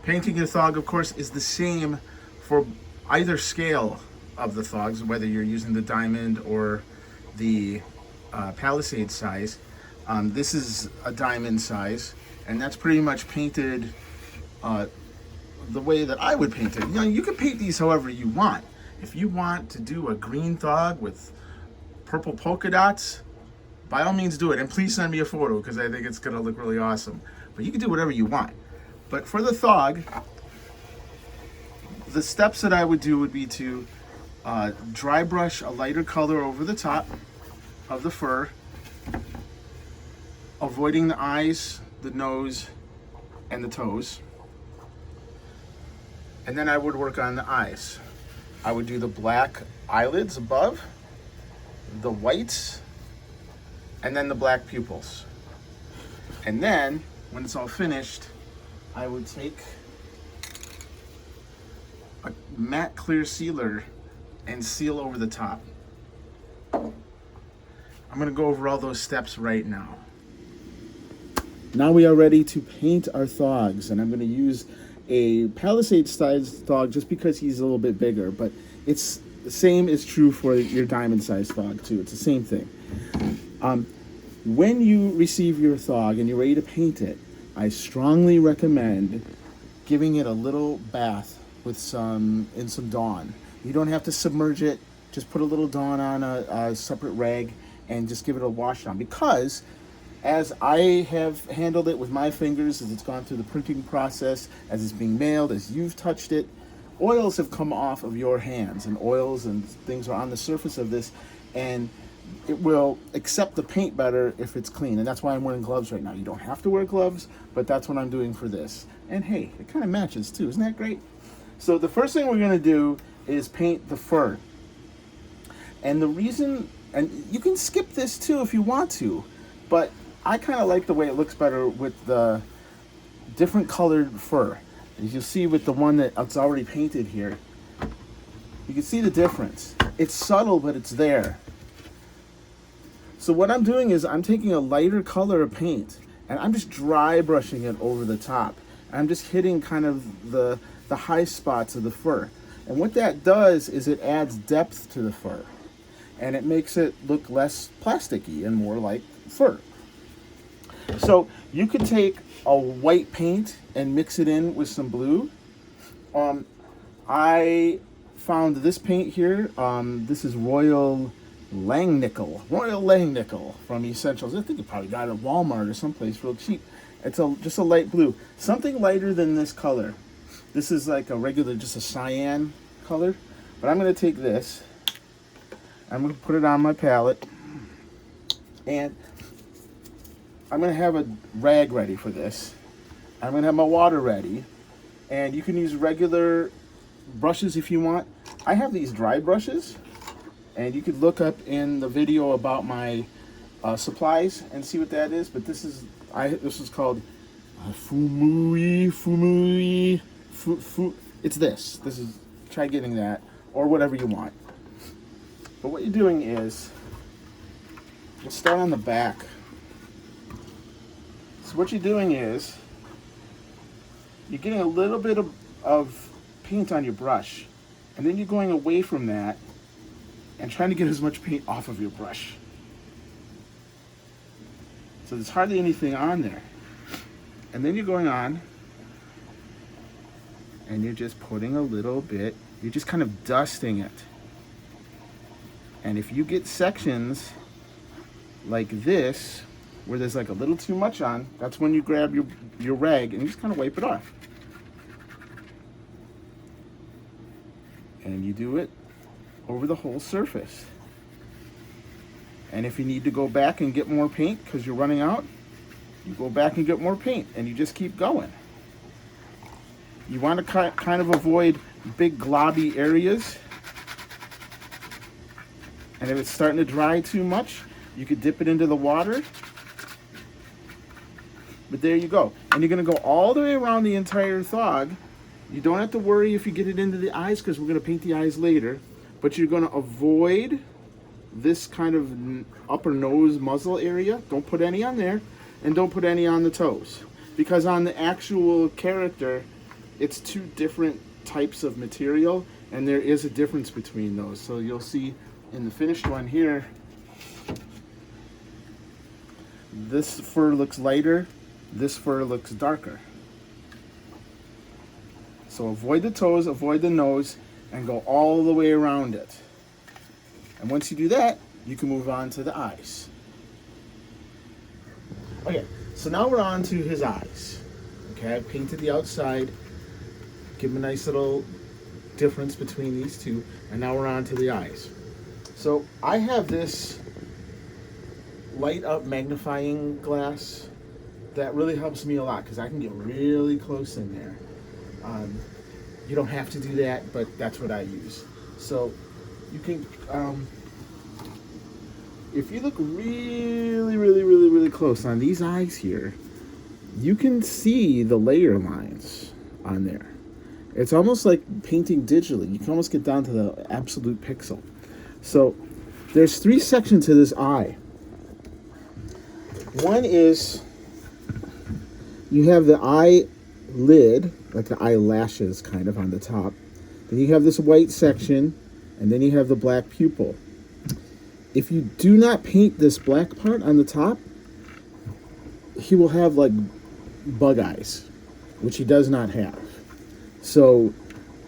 Painting a thog, of course, is the same for either scale of the thogs, whether you're using the diamond or the Palisade size. This is a diamond size, and that's pretty much painted the way that I would paint it. You know, you can paint these however you want. If you want to do a green thog with purple polka dots, by all means do it. And please send me a photo because I think it's gonna look really awesome. But you can do whatever you want. But for the thog, the steps that I would do would be to dry brush a lighter color over the top of the fur, avoiding the eyes, the nose, and the toes. And then I would work on the eyes. I would do the black eyelids above, the whites, and then the black pupils. And then, when it's all finished, I would take a matte clear sealer and seal over the top. I'm gonna go over all those steps right now. Now we are ready to paint our thogs, and I'm gonna use a Palisade sized thog just because he's a little bit bigger, but it's the same is true for your diamond sized thog too. It's the same thing. When you receive your thog and you're ready to paint it, I strongly recommend giving it a little bath with some Dawn. You don't have to submerge it. Just put a little Dawn on a separate rag and just give it a wash down, because as I have handled it with my fingers, as it's gone through the printing process, as it's being mailed, as you've touched it, oils have come off of your hands, and oils and things are on the surface of this, and it will accept the paint better if it's clean. And that's why I'm wearing gloves right now. You don't have to wear gloves, but that's what I'm doing for this. And hey, it kind of matches too. Isn't that great? So the first thing we're going to do is paint the fur. And the reason, and you can skip this too if you want to, but I kind of like the way it looks better with the different colored fur. As you'll see with the one that's already painted here, you can see the difference. It's subtle, but it's there. So what I'm doing is I'm taking a lighter color of paint and I'm just dry brushing it over the top. I'm just hitting kind of the high spots of the fur. And what that does is it adds depth to the fur, and it makes it look less plasticky and more like fur. So you could take a white paint and mix it in with some blue. I found this paint here. This is Royal Langnickel from Essentials. I think you probably got it at Walmart or someplace real cheap. It's just a light blue, something lighter than this color. This is like a regular, just a cyan color. But I'm going to take this, I'm going to put it on my palette, and I'm going to have a rag ready for this. I'm going to have my water ready, and you can use regular brushes if you want. I have these dry brushes, and you could look up in the video about my supplies and see what that is. But this is called Fumui. It's this. This is, try getting that, or whatever you want. But what you're doing is, we'll start on the back. So what you're doing is, you're getting a little bit of paint on your brush, and then you're going away from that and trying to get as much paint off of your brush. So there's hardly anything on there. And then you're going on, and you're just putting a little bit, you're just kind of dusting it. And if you get sections like this, where there's like a little too much on, that's when you grab your rag and you just kind of wipe it off. And you do it over the whole surface. And if you need to go back and get more paint because you're running out, you go back and get more paint, and you just keep going. You want to kind of avoid big globby areas. And if it's starting to dry too much, you could dip it into the water. But there you go. And you're going to go all the way around the entire thog. You don't have to worry if you get it into the eyes, because we're going to paint the eyes later. But you're going to avoid this kind of upper nose muzzle area. Don't put any on there, and don't put any on the toes, because on the actual character it's two different types of material, and there is a difference between those. So you'll see in the finished one here, this fur looks lighter, this fur looks darker. So avoid the toes, avoid the nose, and go all the way around it. And once you do that, you can move on to the eyes. Okay, so now we're on to his eyes. Okay, I painted the outside, give him a nice little difference between these two, and now we're on to the eyes. So I have this light up magnifying glass that really helps me a lot because I can get really close in there. You don't have to do that, but that's what I use. So you can, if you look really close on these eyes here, you can see the layer lines on there. It's almost like painting digitally. You can almost get down to the absolute pixel. So there's 3 sections to this eye. One is you have the eye lid, like the eyelashes kind of on the top. Then you have this white section, and then you have the black pupil. If you do not paint this black part on the top, he will have like bug eyes, which he does not have. So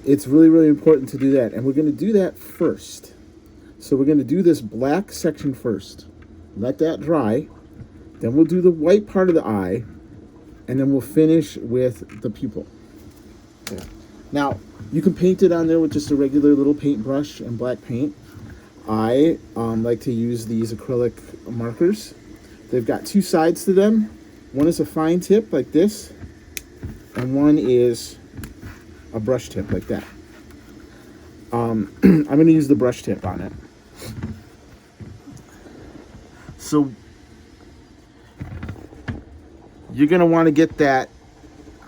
it's really important to do that. And we're going to do that first. So we're going to do this black section first. Let that dry. Then we'll do the white part of the eye. And then we'll finish with the pupil. Okay. Now, you can paint it on there with just a regular little paintbrush and black paint. I like to use these acrylic markers. They've got 2 sides to them. One is a fine tip like this, and one is a brush tip like that. I'm going to use the brush tip on it. So you're going to want to get that.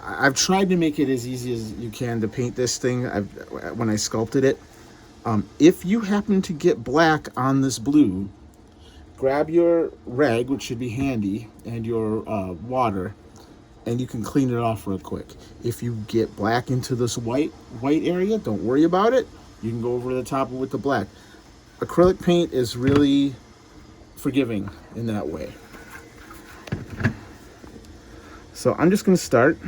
I've tried to make it as easy as you can to paint this thing when I sculpted it. If you happen to get black on this blue, grab your rag, which should be handy, and your water, and you can clean it off real quick. If you get black into this white area, don't worry about it. You can go over the top with the black. Acrylic paint is really forgiving in that way. So I'm just going to start.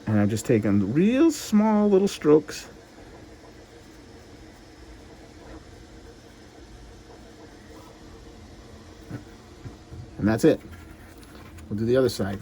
And I'm just taking real small little strokes. And that's it. We'll do the other side.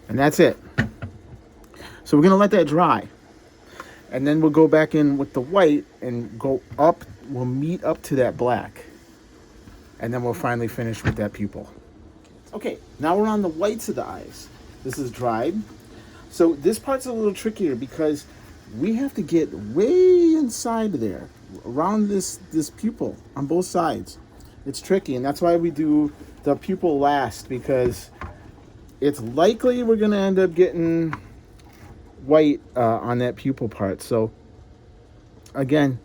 And that's it. So we're going to let that dry. And then we'll go back in with the white and go up. We'll meet up to that black. And then we'll finally finish with that pupil. Okay, now we're on the whites of the eyes. This is dried. So this part's a little trickier because we have to get way inside there, around this pupil on both sides. It's tricky, and that's why we do the pupil last, because it's likely we're going to end up getting white on that pupil part. So again,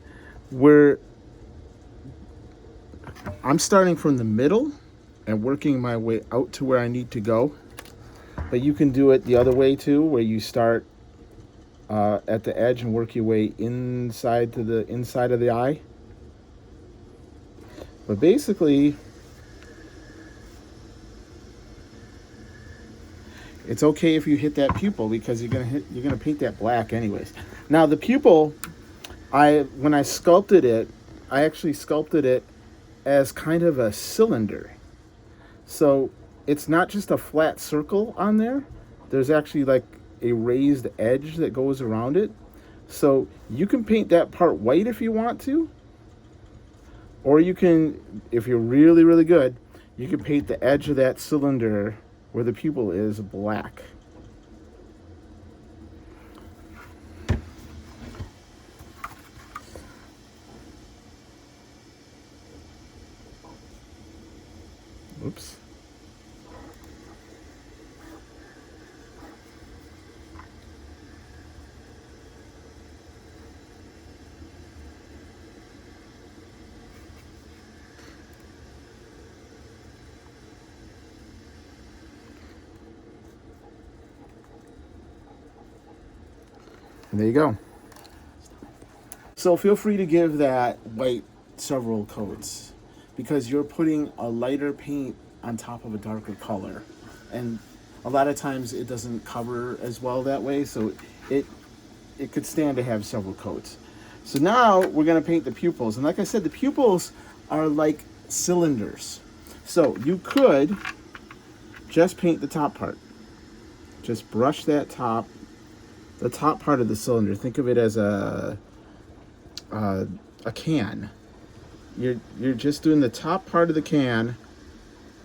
I'm starting from the middle and working my way out to where I need to go. But you can do it the other way too, where you start at the edge and work your way inside to the inside of the eye. But basically, it's okay if you hit that pupil because you're gonna paint that black anyways. Now the pupil, when I sculpted it, I actually sculpted it as kind of a cylinder. So it's not just a flat circle on there. There's actually like a raised edge that goes around it. So you can paint that part white if you want to, or you can, if you're really, really good, you can paint the edge of that cylinder where the pupil is black. Oops. And there you go. So feel free to give that white several coats, because you're putting a lighter paint on top of a darker color. And a lot of times it doesn't cover as well that way, so it could stand to have several coats. So now we're gonna paint the pupils. And like I said, the pupils are like cylinders. So you could just paint the top part. Just brush that the top part of the cylinder. Think of it as a can. You're just doing the top part of the can,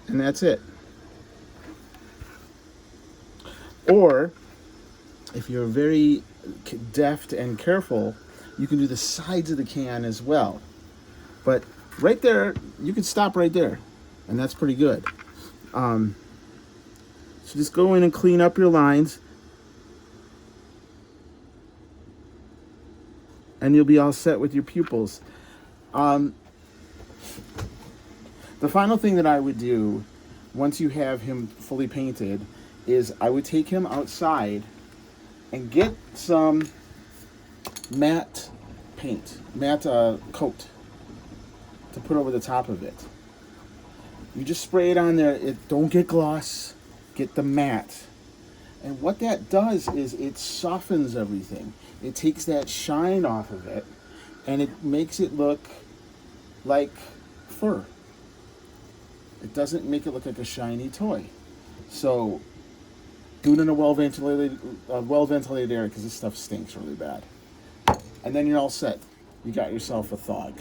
and that's it. Or if you're very deft and careful, you can do the sides of the can as well. But right there, you can stop right there, and that's pretty good. So just go in and clean up your lines, and you'll be all set with your pupils. The final thing that I would do once you have him fully painted is I would take him outside and get some matte paint, matte coat to put over the top of it. You just spray it on there. Don't get gloss, get the matte. And what that does is it softens everything. It takes that shine off of it, and it makes it look like fur. It doesn't make it look like a shiny toy. So do it in a well-ventilated area, because this stuff stinks really bad. And then you're all set. You got yourself a Thog.